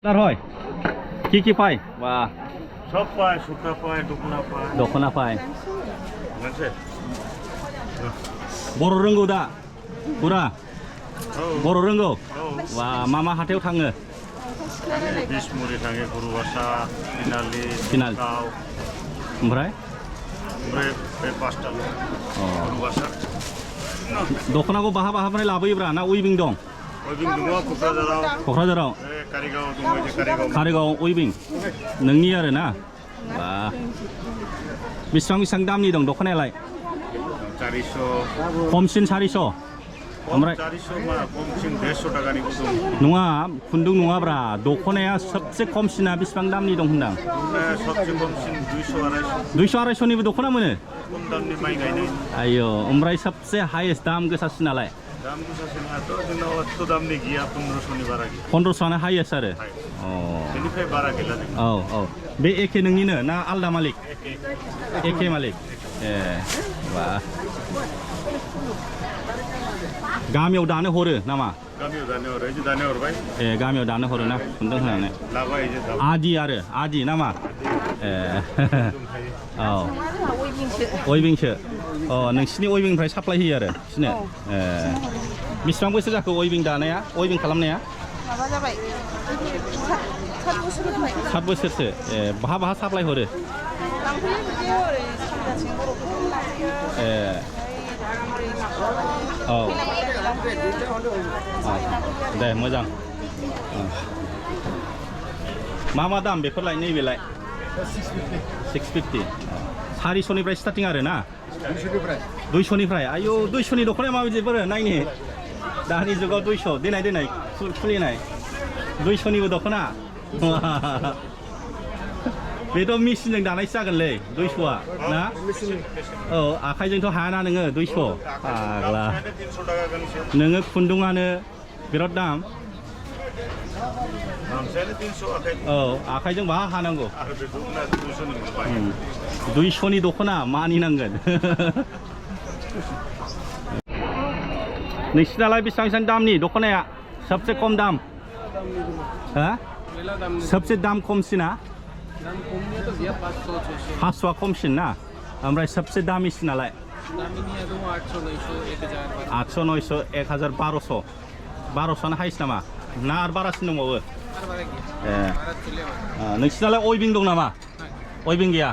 Dar hoy, kiki pai, wah, সব পায় সুতা পায় dokona pai. আছে Boro roenggo da, pura, औ boro roenggo. औ Wah, mama haथायाव थाङो. बिसमुरि थाङो गुरुबासा तिनालि तिनालि। गाव ओमफ्राय बे पासटा गुरुबासा दख'नाखौ बाहा बाहानिफ्राय लाबोयोब्रा ना उइभिं दं? उइभिं दङ क'क्राझाराव क'क्राझाराव कारिगाव दङ जे कारिगाव उइभिं नोंनि आरो ना? बा बेसेबां दामनि दं दख'नायालाय? 400 खमसिन 400 ओमफ्राय 400 मा खमसिन 150 टाकानिबो दं नङा खुन्दुं नङाब्रा दख'नाया सबसे खमसिना बेसेबां दामनि दं होनदां? सबसे खमसिन 200 200 250निबो दख'ना मोनो? खम दामनि माइ गायनाय आयो ओमफ्राय सबसे हाइएस्ट दाम गोसासिनालाय? दाम गोसासिनाथ' जोंनाव एथ' दामनि गैया 1500नि बारा गैया 1500आनो हाइएस्ट आरो? बेनिफ्राय बारा गैला जों औ बे एखे नोंनिनो ना आलदा मालिक? एखे मालिक ए बा गामियाव दानो हरो नामा? गामियाव दानो हरो जे दानो हरबाय ए गामियाव दानो हरो ना खुन्दुं होनानै लाबाय जे दाम आदि आरो आदि नामा? ए औ उइभिंसो अ नोंसिनि उइभिंनिफ्राय साप्लाय होयो आरो बिसोरनो ए बेसेबां बोसोर जाखो उइभिं दानाया उइभिं खालामनाया? माबा जाबाय 7 बोसोरसो ए बहा साप्लाय हरो? लांफैयो बिदि ओरै सानजाथिं बर'फोरखौ लांफैयो ए औ दे मोजां मा दाम बेफोरलाय नैबेलाय? 650 400निफ्राय स्टार्टिं आरो ना? 200निफ्राय आयौ 200नि दख'नाया माबायदि बोरो नायनि दानि जुगाव 200 देनाय खुलिनाय 200निबो दख'ना बेथ' मेचिनजों दानायसो जागोनलै 200आ ना? औ आखाइजोंथ' हायाना नोङो 200 फाग्ला नोङो खुन्दुङानो बिराद दाम औ आखाइजों बाहा हानांगौ 200नि दख'ना मानिनांगोन नोंसिनालाय बेसेबां दामनि दख'नाया सबसे खम दाम? हा सबसे दाम खमसिना? 500 खमसिन ना ओमफ्राय सबसे दामिसिनालाय? 800 900 1000 1200 हाइस नामा ना आरो बारासिन दंबावो? ए नोंसिनालाय उइभिं दं नामा? उइभिं गैया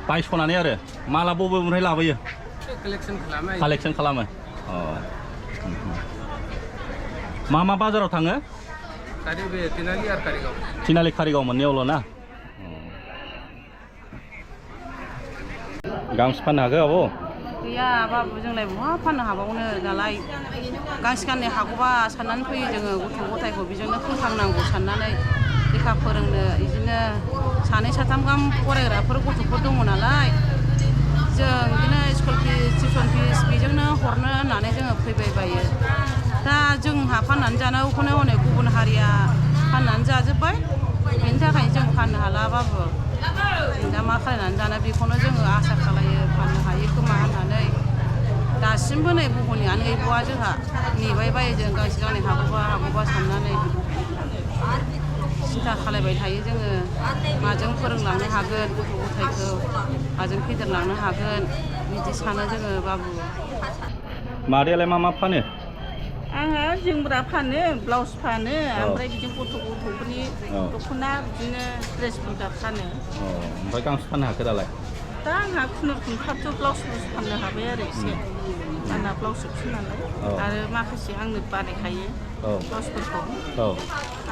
बायस'नानै आरो माला बबेनिफ्राय लाबोयो? कालेक्सन खालामो अ मा बाजाराव थाङो? तिनालि कारिगाव मोननैयावल' ना? गांसे फाननो हागौ आब'? गैया बाबु जोंलाय बहा फाननो हाबावनो दालाय गांसे गाननो हागौबा साननानै फैयो जोङो गथ' गथायखौ बेजोंनो फोथांनांगौ साननानै लेखा फोरोंनो बिदिनो सानै साथाम गाहाम फरायग्राफोर गथ'फोर दङ नालाय जों बिदिनो स्कुल फिस टिउसन फिस बेजोंनो हरनो होननानै जोङो फैबाय बायो दा जोंहा फाननानै जानांगौखौनो हनै गुबुन हारिया फाननानै जाजोब्बाय बेनि थाखायनो जों फाननो हाला बाबु दा मा खालायनानै दाना बेखौनो जोङो आसा खालायो फाननो हायो खोमा होननानै दासिमबो नै बहननायानो गैबावा जोंहा नेबाय बायो जों गांसे गांनै हागौबा साननानै सिन्था खालायबाय थायो जोङो माजों फोरोंलांनो हागोन गथ' गथायखौ माजों फेदेरलांनो हागोन बिदि सानो जोङो बाबु मादैयालाय मा फानो? आंहा जोमग्रा फानो ब्लाउस फानो ओमफ्राय बिदिनो गथ'फोरनि दख'ना बिदिनो ड्रेसफोर फानो ओमफ्राय गांसे फाननो हाखो दालाय? दा आंहा खुनुरुखुम थाबथ' ब्लाउस फाननो हाबाय आरो एसे आंना ब्लाउस जोबसै नालाय आरो माखासे आंनो बानायखायो ब्लाउसफोरखौ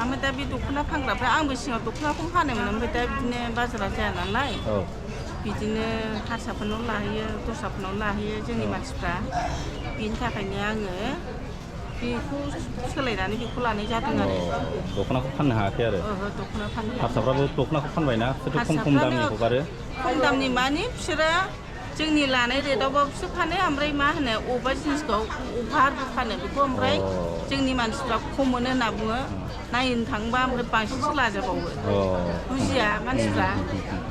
ओमफ्राय दा बे दख'ना फानग्राफ्रा आंबो सिगाङाव दख'नाखौनो फानोमोन ओमफ्राय दा बिदिनो बाजारा जाया नालाय बिदिनो हारसाफोरनाव लाहैयो दस्राफोरनाव लाहैयो जोंनि मानसिफ्रा बेनि थाखायनो आङो बेखौ सोलायनानै बेखौ लानाय जादों आरो दख'नाखौ फाननो हायाखै आरो? दख'ना फाननो हारसाफ्राबो दख'नाखौ फानबायना बिसोरथ' खम दामनि हगारो? खम दामनि माने बिसोरो जोंनि लानाय रेटआवबाबो बिसोर फानो ओमफ्राय मा होनो अबेबा जिनिसखौ अभारबो फानो बेखौ ओमफ्राय जोंनि मानसिफ्रा खम मोनो होनना बुङो नायनो थांबा ओमफ्राय बांसिनसो लाजाबावो बुजिया मानसिफ्रा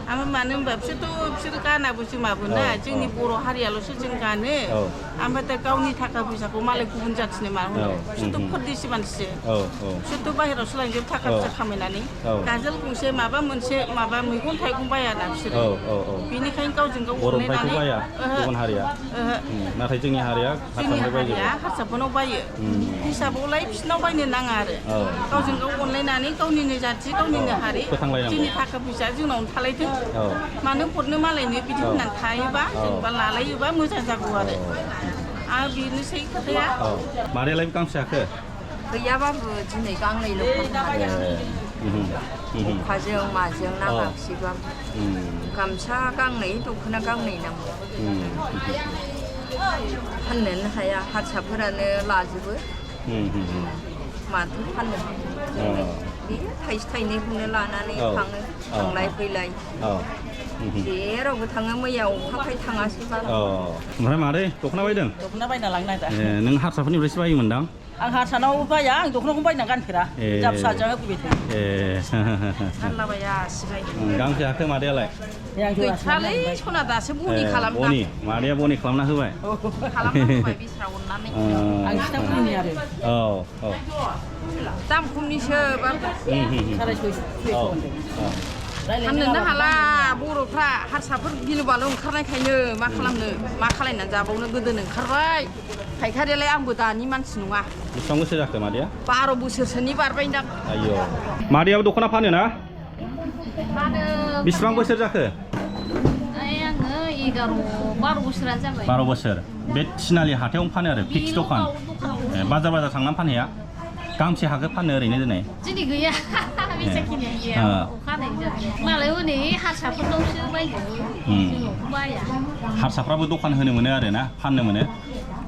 ओमफ्राय मानो होनबा बिसोर गानाबो जोमाबो ना जोंनि बर' हारियाल'सो जों गानो ओमफ्राय दा गावनि थाखा फैसाखौ मालाय गुबुन जाथिनो मा होनो बिसोरथ' परदेसि मानसिसो बिसोरथ' बाहेरायावसो लांजोब थाखा फैसा खामायनानै गाजोल गंसे माबा मोनसे माबा मैगं थाइगं बायाना बिसोरो बेनिखायनो गावजों गाव अनलायनानै नाथाय जोंनि हारिया हारसाफोरनाव बायो हिसाबावलाय बिसोरनाव बायनो नाङा आरो गावजों गाव अनलायनानै गावनिनो जाथि गावनिनो हारि जोंनि थाखा फैसा जोंनावनो थालायथों मानो हरनो मालायनो बिदि होननानै थायोबा जेनेबा लालायोबा मोजां जागौ आरो बेनोसै खोथाया मादैयालाय गांसे हाखो गैयाबाबो दिनै गांनैल' अखाजों माजों नाङाखिसैबाबो गामसा गांनै दख'ना गांनै नांगौ फाननोनो हाया हारसाफोरानो लाजोबो माथो फाननो बे थाइसे थाइनैखौनो लानानै थाङो थांलाय फैलाय जेरावबो थाङो मैया अखाखाय थाङासैबा ओमफ्राय मादै दख'ना बायदों दख'ना बायना लांनो नागिरदों नों हारसाफोरनिफ्रायसो बायोमोनदां आं हारसानाव बाया आं दख'नाखौ बायना गानफेरा जा फिसाजों होफैबाय थायो गानलाबाया सिबाय गांसे हाखो मादैयालाय गैथारालै सना दासो बनि खालामदों मादैया बनि खालामना होबाय खालामना होबाय बिस्रा अननानै आं खिथाफोरनि आरो दाम खमनिसो फाननोनो हाला बर'फ्रा हारसाफोर गिलु बालु ओंखारनायखायनो मा खालामनो मा खालायनानै जाबावनो गोदोनो ओंखारबाय फायखारियालाय आंबो दानि मानसि नङा बेसेबां बोसोर जाखो मादैया 12 बोसोरसोनि बारबायदां आयौ मादैयाबो दख'ना फानो ना बेसेबां बोसोर जाखो आङो 12 बोसोरानो जाबाय 12 बोसोर बे थिनालि हाथायावनो फानो आरो फिक्स दखान बाजार थांनानै फानहैया गांसे हाखो फानो ओरैनो दिनै दिनै गैया बेसाखिनिया गैया अखानायै जाबाय मालाय हनै हारसाफोरनावसो बायजोबो जोंनावथ' बाया हारसाफ्राबो दखान होनो मोनो आरो ना फाननो मोनो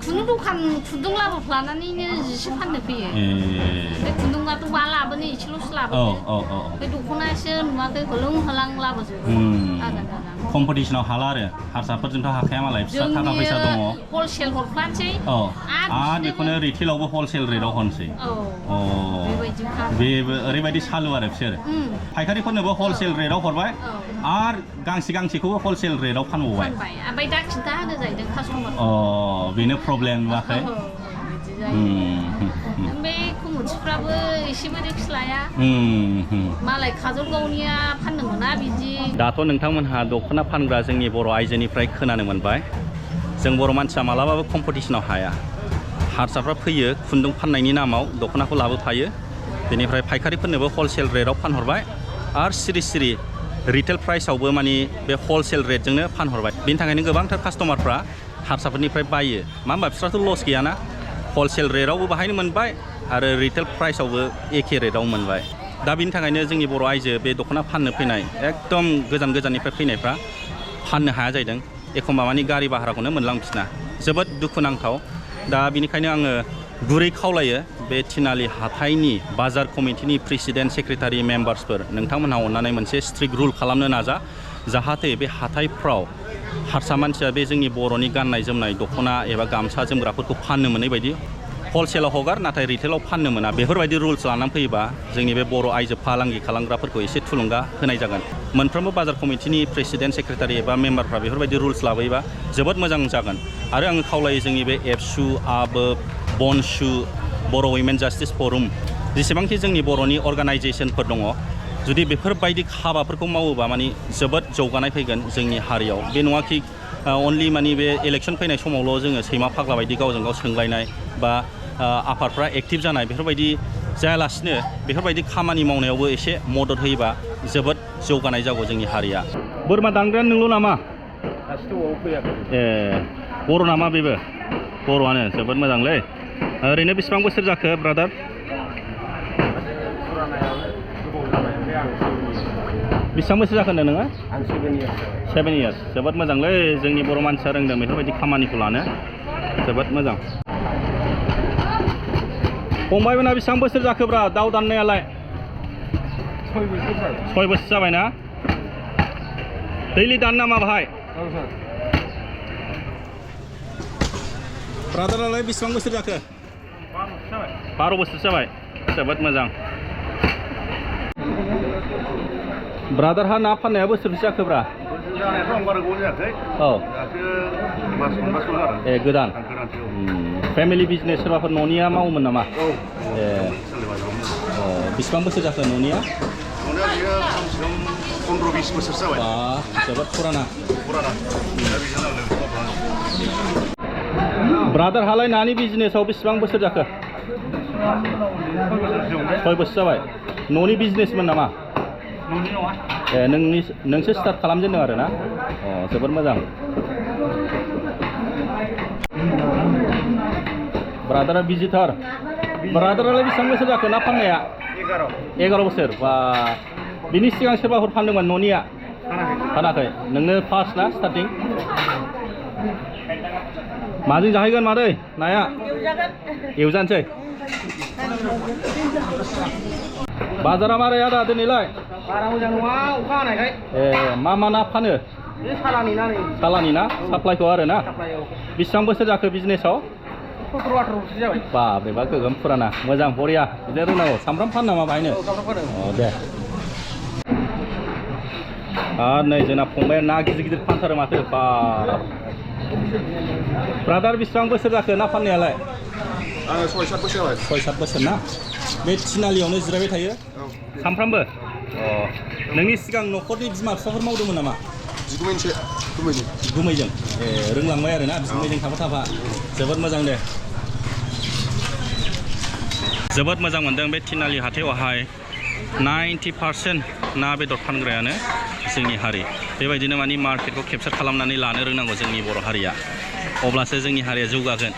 खुन्दुं दखान खुन्दुं लाबोफ्लानानैनो जिसो फाननो फैयो बे खुन्दुङाथ' मा लाबोनो एसेल'सो लाबोयो बे दख'नासो नुवाखै होलों होलां लाबोजोबो कम्पिटिसनाव हाला आरो हारसाफोरजोंथ' हाखाया मालाय फिसा थाखा फैसा दङ हलसेल हरफ्लानोसै आरो बेखौनो रिटेलावबो हलसेल रेटआव हरनोसै बेबो ओरैबायदि सालु आरो बिसोर फायखारिफोरनोबो हलसेल रेटआव हरबाय आरो गांसेखौबो हलसेल रेटआव फानबावबाय ओमफ्राय दा खिन्था होनो जाहैदों कास्टमार बेनो प्रब्लेम नुवाखै बे कमिटिफ्राबो एसेबो रिक्स लाया मालाय काजलगावनिया फाननो मोना बिदि दाथ' नोंथांमोनहा दख'ना फानग्रा जोंनि बर' आइजोनिफ्राय खोनानो मोनबाय जों बर' मानसिया मालाबाबो कम्पिटिसनाव हाया हारसाफ्रा फैयो खुन्दुं फाननायनि नामाव दख'नाखौ लाबोफायो बेनिफ्राय फायखारिफोरनोबो हलसेल रेटआव फानहरबाय आरो सिरि रिटेल प्राइसआवबो माने बे हलसेल रेटजोंनो फानहरबाय बेनि थाखायनो गोबांथार कास्टमारफ्रा हारसाफोरनिफ्राय बायो मा होनबा बिस्राथ' लस गैयाना हलसेल रेटआवबो बाहायनो मोनबाय आरो रिटेल प्राइसआवबो एखे रेटआव मोनबाय दा बिनि थाखायनो जोंनि बर' आइजो बे दख'ना फाननो फैनाय एकदम गोजाननिफ्राय फैनायफ्रा फाननो हाया जाहैदों एखमबा माने गारि भाराखौनो मोनलांफिना जोबोद दुखुनांथाव दा बिनिखायनो आङो गुरै खावलायो बे थिनालि हाथाइनि बाजार कमिटिनि प्रेसिडेन्ट सेक्रेटारि मेम्बार्सफोर नोंथांमोनहा अननानै मोनसे स्ट्रिक्ट रुल खालामनो नाजा जाहाथे बे हाथाइफ्राव हारसा मानसिया बे जोंनि बर'नि गाननाय जोमनाय दख'ना एबा गामसा जोमग्राफोरखौ फाननो मोनै बायदि हलसेलाव हगार नाथाय रिटेलाव फाननो मोना बेफोरबायदि रुल्स लानानै फैयोबा जोंनि बे बर' आइजो फालांगि खालामग्राफोरखौ एसे थुलुंगा होनाय जागोन मोनफ्रोमबो बाजार कमिटिनि प्रेसिडेन्ट सेक्रेटारि एबा मेम्बारफ्रा बेफोरबायदि रुल्स लाबोयोबा जोबोद मोजां जागोन आरो आङो खावलायो जोंनि बे एबसु आबोब बनसु बर' उइमेन जास्टिस फराम जेसेबांखि जोंनि बर'नि अर्गानाइजेसनफोर दङ जुदि बेफोरबायदि हाबाफोरखौ मावोबा माने जोबोद जौगानाय फैगोन जोंनि हारियाव बे नङाखि अनलि माने बे इलेक्सन फैनाय समावल' जोङो सैमा फाग्ला बायदि गावजों गाव सोंलायनाय बा आफादफ्रा एक्टिभ जानाय बेफोरबायदि जायालासिनो बेफोरबायदि खामानि मावनायावबो एसे मदद होयोबा जोबोद जौगानाय जागौ जोंनि हारिया बोरमा दानग्रायानो नोंल' नामा बर' नामा बेबो बर'आनो जोबोद मोजांलै ओरैनो बेसेबां बोसोर जाखो ब्रादार बेसेबां बोसोर जाखो होनदों नोङो 7 इयार्स जोबोद मोजांलै जोंनि बर' मानसिया रोंदों बेफोरबायदि खामानिखौ लानो जोबोद मोजां फंबायमोना बेसेबां बोसोर जाखोब्रा दाउ दाननायालाय 6 बोसोर जाबाय ना दैलि दान नामा बाहाय ब्रादारालाय बेसेबां बोसोर जाखो 12 बोसोर जाबाय जोबोद मोजां ब्रादारहा ना फाननाया बोसोरबेसे जाखोब्रा? जानायाथ' आं बारा गोबाव जायाखै। औ दासो मास मोनबासो जादों। ए गोदान आं गोदानसो। फेमिलि बिजनेस सोरबाफोर न'निया मावोमोन नामा? औ ए बेसेबां बोसोर जाखो न'निया? न'निया बियो खमसे खम 15-20 बोसोरसो जाबाय। बा जोबोद फुराना। फुराना। दा बेजों आं लोगोसे ब्रादारहालाय नानि बिजनेसाव बेसेबां बोसोर जाखो? 6 बोसोर जाबाय। न'नि बिजनेसमोन नामा? न'नि नङा। ए नोंसो स्टार्ट खालामजेनदों आरो ना? अ जोबोद मोजां। ब्रादारा बिजिथार। ब्रादारालाय बेसेबां बोसोर जाखो ना फाननाया? 11 बोसोर। बा बिनि सिगां सोरबाफोर फानदोंमोन न'निया? फानाखै। नोंनो फार्स्ट ना स्टार्टिं? माजों जाहैगोन मादै नाया? एवजानोसै। बाजारा मारै आदा दिनैलाय? बारा मोजां नङा अखा हानायखाय। ए मा ना फानो? बे सालानि ना नै। सालानि ना? साप्लाइखौ आरो ना? साप्लाइ औ। बेसेबां बोसोर जाखो बिजनेसाव? 17-18 बोसोर जाबाय। बाब्रेबा गोगोम फुराना मोजां बरिया बिदिनो रोंनांगौ सामफ्राम फान नामा बाहायनो? औ सामफ्राम फानो। अ दे आरो नै जोंना फंबाया ना गिदिर गिदिर फानथारो माथो बा ब्रादार बेसेबां बोसोर जाखो ना फाननायालाय? आङो 6-7 बोसोर जाबाय। 6-7 बोसोर ना? बे थिनालियावनो जिरायबाय थायो? सामफ्रामबो? अ नोंनि सिगां न'खरनि बिमा बिफाफोर मावदोंमोन नामा? गुमैजों ए रोंलांबाय आरो ना बिगुमैजों थाफा जोबोद मोजां दे। जोबोद मोजां मोनदों बे थिनालि हाथायावहाय 90% ना बेदर फानग्रायानो जोंनि हारि। बेबायदिनो माने मार्केटखौ केपचार खालामनानै लानो रोंनांगौ जोंनि बर' हारिया, अब्लासो जोंनि हारिया जौगागोन।